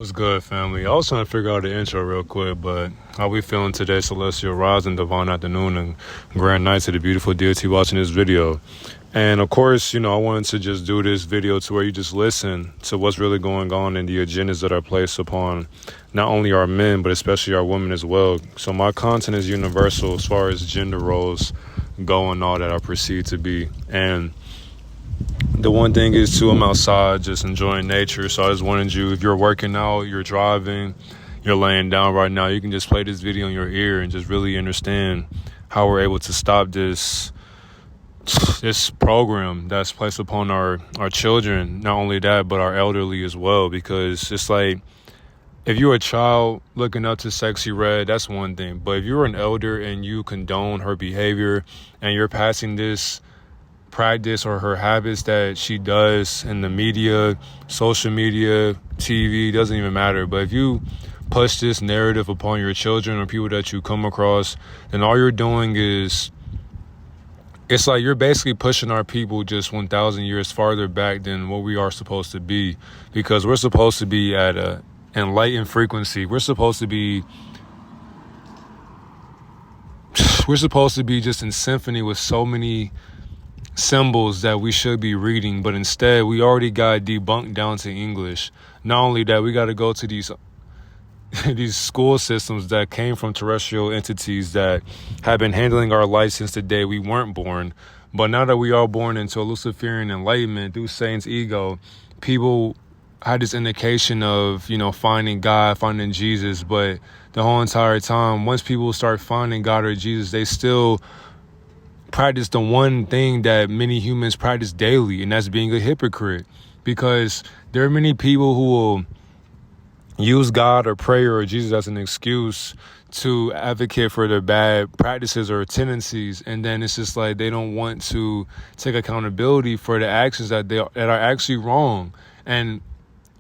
What's good, family? I was trying to figure out the intro real quick, but how we feeling today? Celestial rising, divine afternoon, and grand night to the beautiful deity watching this video. And of course, I wanted to just do this video to where you just listen to what's really going on and the agendas that are placed upon not only our men, but especially our women as well. So my content is universal as far as gender roles go and all that I perceive to be. And the one thing is, too, I'm outside just enjoying nature. So I just wanted you, if you're working out, you're driving, you're laying down right now, you can just play this video in your ear and just really understand how we're able to stop this program that's placed upon our children. Not only that, but our elderly as well. Because it's like, if you're a child looking up to Sexyy Red, that's one thing. But if you're an elder and you condone her behavior and you're passing this practice or her habits that she does in the media, social media, TV, doesn't even matter. But if you push this narrative upon your children or people that you come across, then all you're doing is, it's like you're basically pushing our people just 1,000 years farther back than what we are supposed to be, because we're supposed to be at a enlightened frequency. We're supposed to be just in symphony with so many symbols that we should be reading, but instead we already got debunked down to English. Not only that, we got to go to these school systems that came from terrestrial entities that have been handling our life since the day we weren't born. But now that we are born into a Luciferian enlightenment through Satan's ego, people had this indication of, finding God, finding Jesus. But the whole entire time, once people start finding God or Jesus, they still practice the one thing that many humans practice daily, and that's being a hypocrite. Because there are many people who will use God or prayer or Jesus as an excuse to advocate for their bad practices or tendencies, and then it's just like they don't want to take accountability for the actions that are actually wrong. And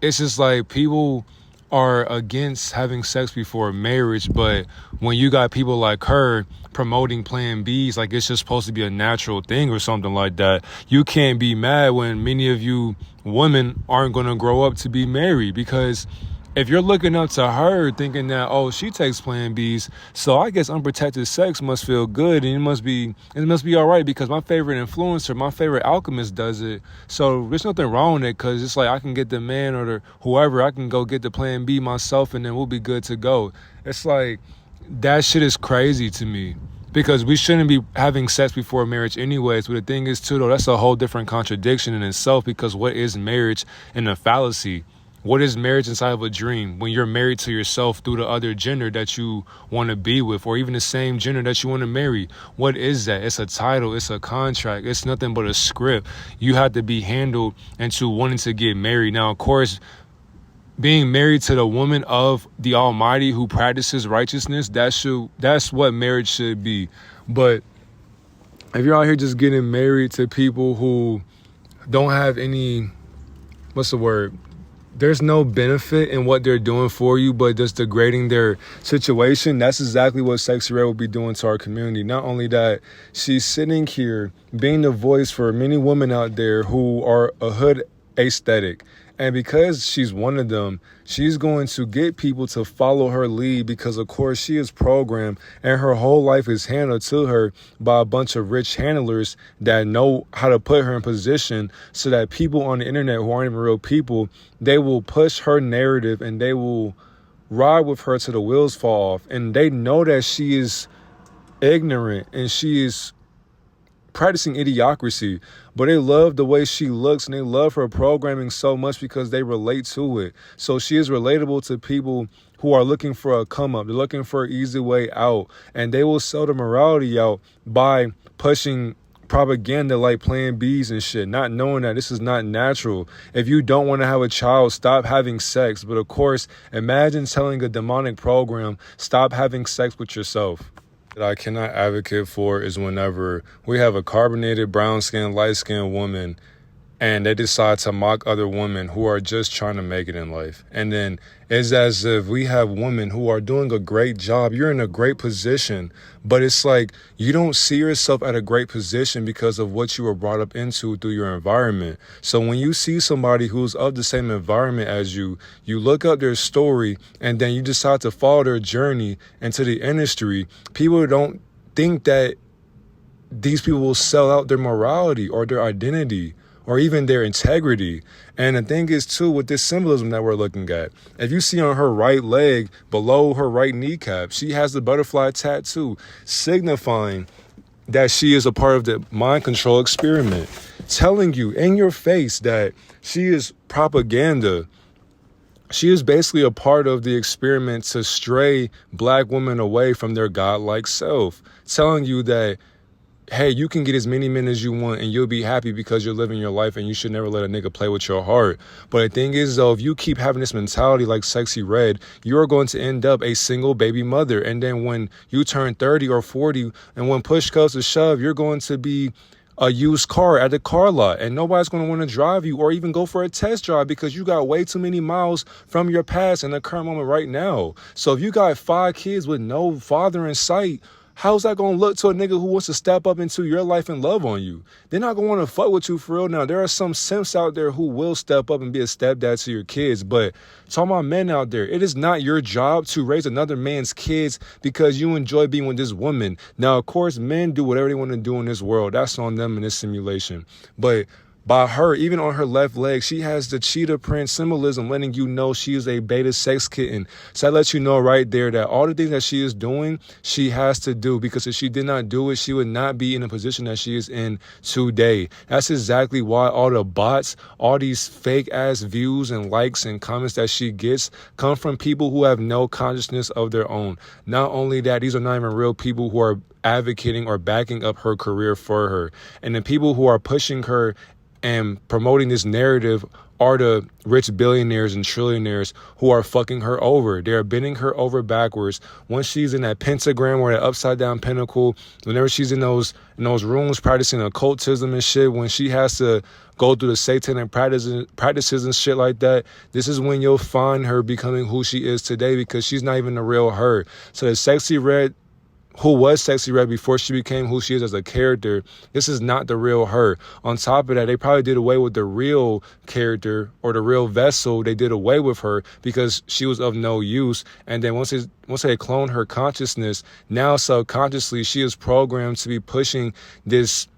it's just like people are against having sex before marriage, but when you got people like her promoting Plan Bs like it's just supposed to be a natural thing or something like that, you can't be mad when many of you women aren't going to grow up to be married. Because if you're looking up to her thinking that, oh, she takes Plan Bs, so I guess unprotected sex must feel good and it must be all right because my favorite influencer, my favorite Alchemist does it. So there's nothing wrong with it because it's like I can get the man or the whoever, I can go get the Plan B myself and then we'll be good to go. It's like that shit is crazy to me. Because we shouldn't be having sex before marriage anyways. But the thing is, too, though, that's a whole different contradiction in itself. Because what is marriage in a fallacy? What is marriage inside of a dream when you're married to yourself through the other gender that you want to be with, or even the same gender that you want to marry? What is that? It's a title. It's a contract. It's nothing but a script. You have to be handled into wanting to get married. Now, of course, being married to the woman of the Almighty who practices righteousness, that's what marriage should be. But if you're out here just getting married to people who don't have any, there's no benefit in what they're doing for you, but just degrading their situation, that's exactly what Sexyy Red will be doing to our community. Not only that, she's sitting here being the voice for many women out there who are a hood aesthetic. And because she's one of them, she's going to get people to follow her lead because, of course, she is programmed and her whole life is handled to her by a bunch of rich handlers that know how to put her in position so that people on the internet who aren't even real people, they will push her narrative and they will ride with her till the wheels fall off. And they know that she is ignorant and she is practicing idiocracy, but they love the way she looks and they love her programming so much because they relate to it. So she is relatable to people who are looking for a come up. They're looking for an easy way out, and they will sell the morality out by pushing propaganda like Plan Bs and shit, not knowing that this is not natural. If you don't want to have a child, stop having sex. But of course, imagine telling a demonic program, stop having sex with yourself. That I cannot advocate for is whenever we have a carbonated, brown-skinned, light-skinned woman and they decide to mock other women who are just trying to make it in life. And then it's as if we have women who are doing a great job. You're in a great position, but it's like you don't see yourself at a great position because of what you were brought up into through your environment. So when you see somebody who's of the same environment as you look up their story and then you decide to follow their journey into the industry, people don't think that these people will sell out their morality or their identity or even their integrity. And the thing is, too, with this symbolism that we're looking at, if you see on her right leg, below her right kneecap, she has the butterfly tattoo, signifying that she is a part of the mind control experiment, telling you in your face that she is propaganda. She is basically a part of the experiment to stray black women away from their godlike self, telling you that, hey, you can get as many men as you want and you'll be happy because you're living your life and you should never let a nigga play with your heart. But the thing is, though, if you keep having this mentality like Sexyy Red, you're going to end up a single baby mother. And then when you turn 30 or 40 and when push comes to shove, you're going to be a used car at the car lot and nobody's going to want to drive you or even go for a test drive because you got way too many miles from your past in the current moment right now. So if you got 5 kids with no father in sight, how's that going to look to a nigga who wants to step up into your life and love on you? They're not going to want to fuck with you for real. Now, there are some simps out there who will step up and be a stepdad to your kids, but talking about men out there, it is not your job to raise another man's kids because you enjoy being with this woman. Now, of course, men do whatever they want to do in this world. That's on them in this simulation. But by her, even on her left leg, she has the cheetah print symbolism, letting you know she is a beta sex kitten. So that lets you know right there that all the things that she is doing, she has to do, because if she did not do it, she would not be in the position that she is in today. That's exactly why all the bots, all these fake ass views and likes and comments that she gets come from people who have no consciousness of their own. Not only that, these are not even real people who are advocating or backing up her career for her. And the people who are pushing her and promoting this narrative are the rich billionaires and trillionaires who are fucking her over. They're bending her over backwards. Once she's in that pentagram or that upside down pinnacle, whenever she's in those rooms practicing occultism and shit, when she has to go through the satanic practices and shit like that, this is when you'll find her becoming who she is today, because she's not even the real her. So the Sexyy Red, who was Sexyy Red before she became who she is as a character, this is not the real her. On top of that, they probably did away with the real character or the real vessel. They did away with her because she was of no use. And then once they cloned her consciousness, now subconsciously she is programmed to be pushing this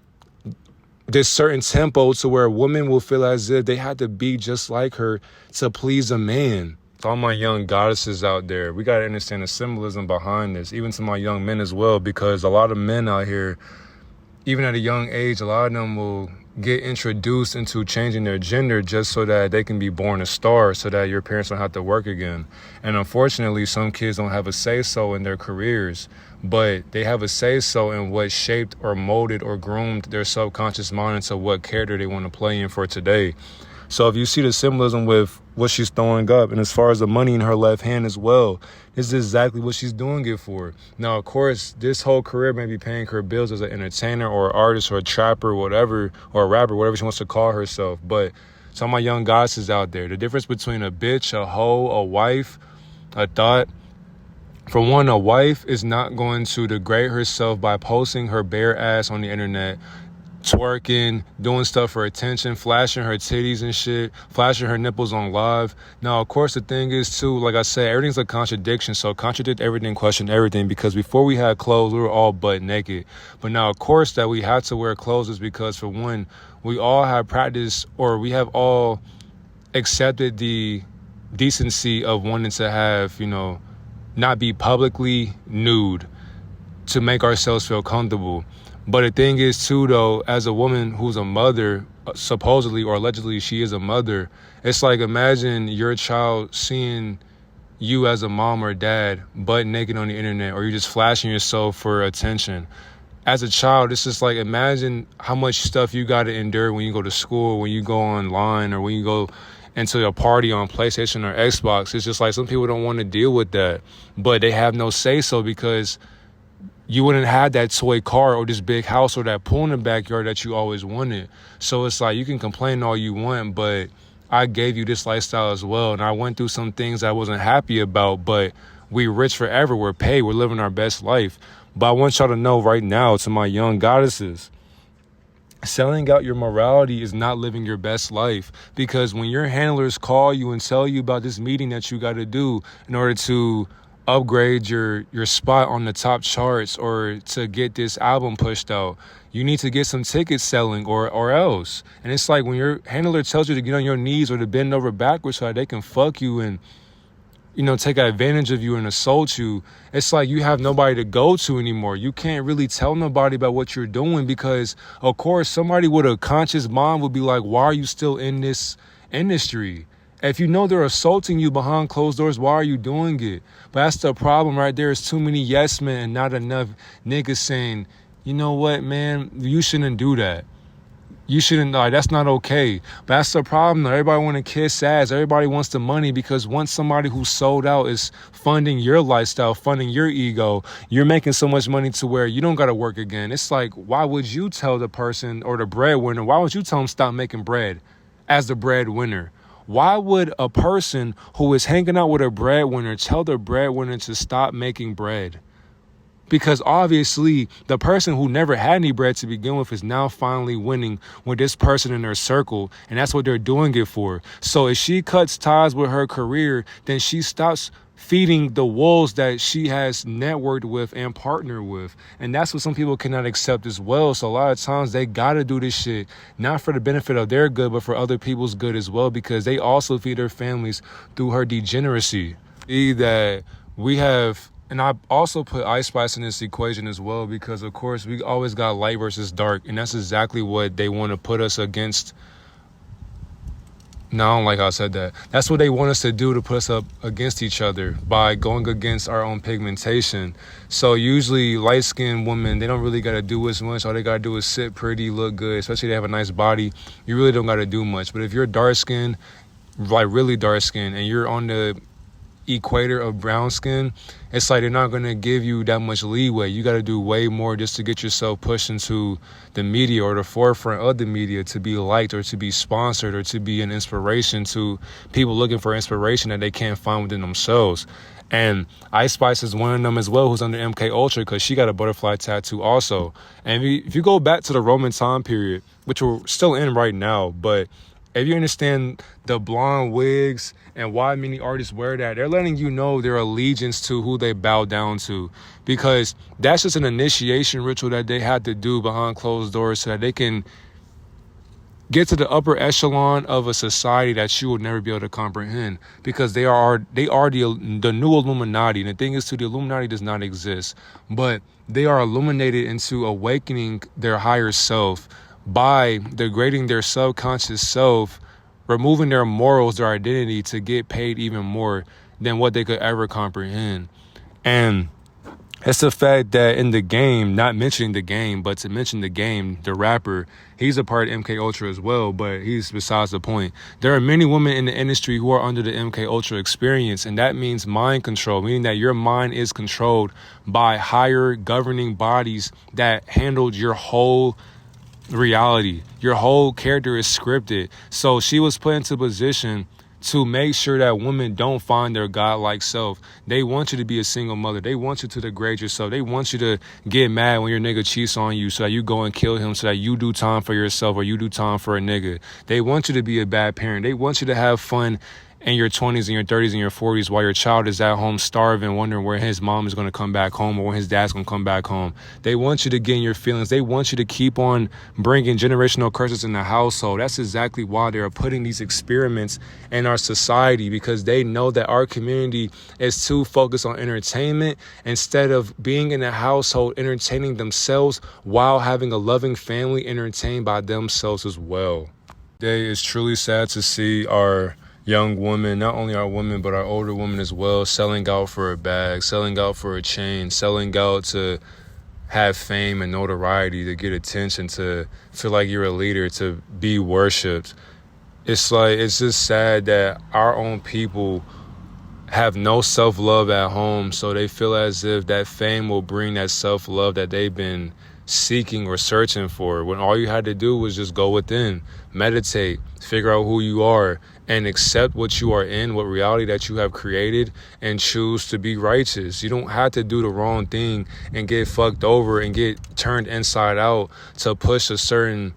certain tempo to where women will feel as if they had to be just like her to please a man. To all my young goddesses out there, we got to understand the symbolism behind this, even to my young men as well, because a lot of men out here, even at a young age, a lot of them will get introduced into changing their gender just so that they can be born a star, so that your parents don't have to work again. And unfortunately, some kids don't have a say-so in their careers, but they have a say-so in what shaped or molded or groomed their subconscious mind into what character they want to play in for today. So if you see the symbolism with what she's throwing up, and as far as the money in her left hand as well, this is exactly what she's doing it for. Now, of course, this whole career may be paying her bills as an entertainer or an artist or a trapper, whatever, or a rapper, whatever she wants to call herself. But some of my young goddesses out there, the difference between a bitch, a hoe, a wife, a thought. For one, a wife is not going to degrade herself by posting her bare ass on the internet, twerking, doing stuff for attention, flashing her titties and shit, flashing her nipples on live. Now, of course, the thing is, too, like I said, everything's a contradiction. So contradict everything, question everything, because before we had clothes, we were all butt naked. But now, of course, that we had to wear clothes is because, for one, we all have practiced, or we have all accepted the decency of wanting to have, not be publicly nude to make ourselves feel comfortable. But the thing is, too, though, as a woman who's a mother, supposedly or allegedly she is a mother, it's like, imagine your child seeing you as a mom or dad butt naked on the internet, or you're just flashing yourself for attention. As a child, it's just like, imagine how much stuff you got to endure when you go to school, when you go online, or when you go into a party on PlayStation or Xbox. It's just like some people don't want to deal with that, but they have no say-so because you wouldn't have that toy car or this big house or that pool in the backyard that you always wanted. So it's like, you can complain all you want, but I gave you this lifestyle as well. And I went through some things I wasn't happy about, but we rich forever. We're paid. We're living our best life. But I want y'all to know right now, to my young goddesses, selling out your morality is not living your best life. Because when your handlers call you and tell you about this meeting that you got to do in order to upgrade your spot on the top charts or to get this album pushed out, you need to get some tickets selling or else. And it's like when your handler tells you to get on your knees or to bend over backwards so that they can fuck you and, you know, take advantage of you and assault you, it's like you have nobody to go to anymore. You can't really tell nobody about what you're doing because, of course, somebody with a conscious mind would be like, why are you still in this industry? If you know they're assaulting you behind closed doors, why are you doing it? But that's the problem right there. Is too many yes men and not enough niggas saying, you know what, man, you shouldn't do that. You shouldn't, like, that's not okay. But that's the problem, though. Everybody want to kiss ass. Everybody wants the money because once somebody who's sold out is funding your lifestyle, funding your ego, you're making so much money to where you don't got to work again. It's like, why would you tell the person or the breadwinner, why would you tell them stop making bread as the breadwinner? Why would a person who is hanging out with a breadwinner tell the breadwinner to stop making bread? Because obviously the person who never had any bread to begin with is now finally winning with this person in their circle. And that's what they're doing it for. So if she cuts ties with her career, then she stops feeding the wolves that she has networked with and partnered with. And that's what some people cannot accept as well. So a lot of times they got to do this shit, not for the benefit of their good, but for other people's good as well, because they also feed their families through her degeneracy. That we have, and I also put Ice Spice in this equation as well, because of course we always got light versus dark, and that's exactly what they want to put us against. No, I don't like how I said that. That's what they want us to do, to put us up against each other by going against our own pigmentation. So usually light-skinned women, they don't really got to do as much. All they got to do is sit pretty, look good, especially if they have a nice body. You really don't got to do much. But if you're dark-skinned, like really dark-skinned, and you're on the equator of brown skin, it's like they're not going to give you that much leeway. You got to do way more just to get yourself pushed into the media or the forefront of the media, to be liked or to be sponsored or to be an inspiration to people looking for inspiration that they can't find within themselves. And Ice Spice is one of them as well, who's under MK Ultra, because she got a butterfly tattoo also. And if you go back to the Roman time period, which we're still in right now, but if you understand the blonde wigs and why many artists wear that, they're letting you know their allegiance to who they bow down to, because that's just an initiation ritual that they had to do behind closed doors so that they can get to the upper echelon of a society that you will never be able to comprehend, because they are the new Illuminati. And the thing is, too, the Illuminati does not exist, but they are illuminated into awakening their higher self by degrading their subconscious self, removing their morals, their identity, to get paid even more than what they could ever comprehend. And it's the fact that in the game, not mentioning the game, but to mention the game, the rapper, he's a part of MK Ultra as well, but he's besides the point. There are many women in the industry who are under the MK Ultra experience, and that means mind control, meaning that your mind is controlled by higher governing bodies that handled your whole reality. Your whole character is scripted. So she was put into position to make sure that women don't find their godlike self. They want you to be a single mother. They want you to degrade yourself. They want you to get mad when your nigga cheats on you so that you go and kill him, so that you do time for yourself or you do time for a nigga. They want you to be a bad parent. They want you to have fun in your 20s and your 30s and your 40s while your child is at home starving, wondering where his mom is going to come back home or when his dad's going to come back home. They want you to get in your feelings. They want you to keep on bringing generational curses in the household. That's exactly why they are putting these experiments in our society, because they know that our community is too focused on entertainment instead of being in a household entertaining themselves while having a loving family entertained by themselves as well. Today is truly sad to see our young women, not only our women, but our older women as well, selling out for a bag, selling out for a chain, selling out to have fame and notoriety, to get attention, to feel like you're a leader, to be worshipped. It's like, it's just sad that our own people have no self-love at home, so they feel as if that fame will bring that self-love that they've been seeking or searching for, when all you had to do was just go within, meditate, figure out who you are, and accept what you are in, what reality that you have created, and choose to be righteous. You don't have to do the wrong thing and get fucked over and get turned inside out to push a certain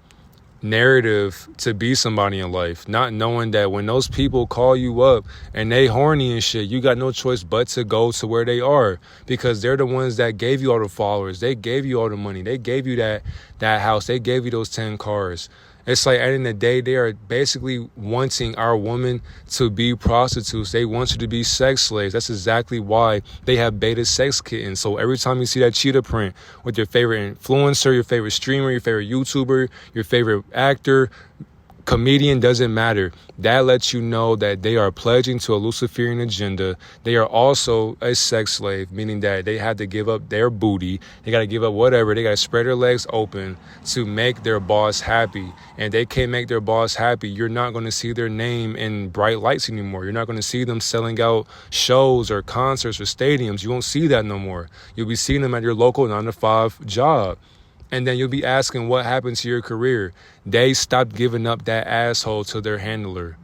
narrative to be somebody in life, not knowing that when those people call you up and they horny and shit, you got no choice but to go to where they are, because they're the ones that gave you all the followers, they gave you all the money, they gave you that house, they gave you those 10 cars. It's like, at the end of the day, they are basically wanting our women to be prostitutes. They want you to be sex slaves. That's exactly why they have beta sex kittens. So every time you see that cheetah print with your favorite influencer, your favorite streamer, your favorite YouTuber, your favorite actor, comedian, doesn't matter, that lets you know that they are pledging to a Luciferian agenda. They are also a sex slave, meaning that they have to give up their booty, they got to give up whatever, they got to spread their legs open to make their boss happy. And they can't make their boss happy, you're not going to see their name in bright lights anymore. You're not going to see them selling out shows or concerts or stadiums. You won't see that no more. You'll be seeing them at your local 9-to-5 job. And then you'll be asking what happened to your career. They stopped giving up that asshole to their handler.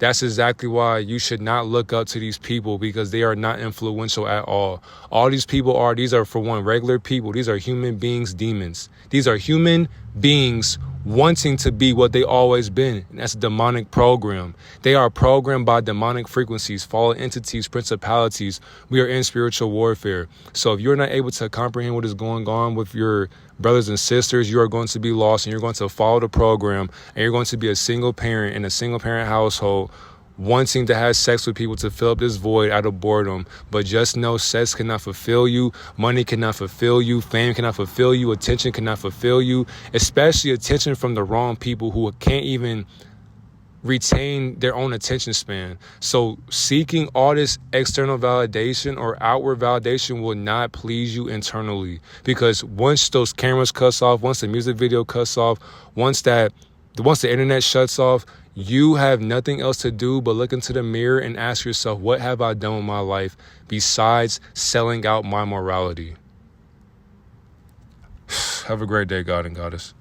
That's exactly why you should not look up to these people, because they are not influential at all. All these people these are, for one, regular people. These are human beings, demons. These are human beings wanting to be what they always been. And that's a demonic program. They are programmed by demonic frequencies, fallen entities, principalities. We are in spiritual warfare. So if you're not able to comprehend what is going on with your brothers and sisters, you are going to be lost, and you're going to follow the program, and you're going to be a single parent in a single parent household, wanting to have sex with people to fill up this void out of boredom. But just know, sex cannot fulfill you, money cannot fulfill you, fame cannot fulfill you, attention cannot fulfill you, especially attention from the wrong people who can't even retain their own attention span. So seeking all this external validation or outward validation will not please you internally, because once those cameras cuts off, once the music video cuts off, once the internet shuts off, you have nothing else to do but look into the mirror and ask yourself, what have I done with my life besides selling out my morality? Have a great day, God and Goddess.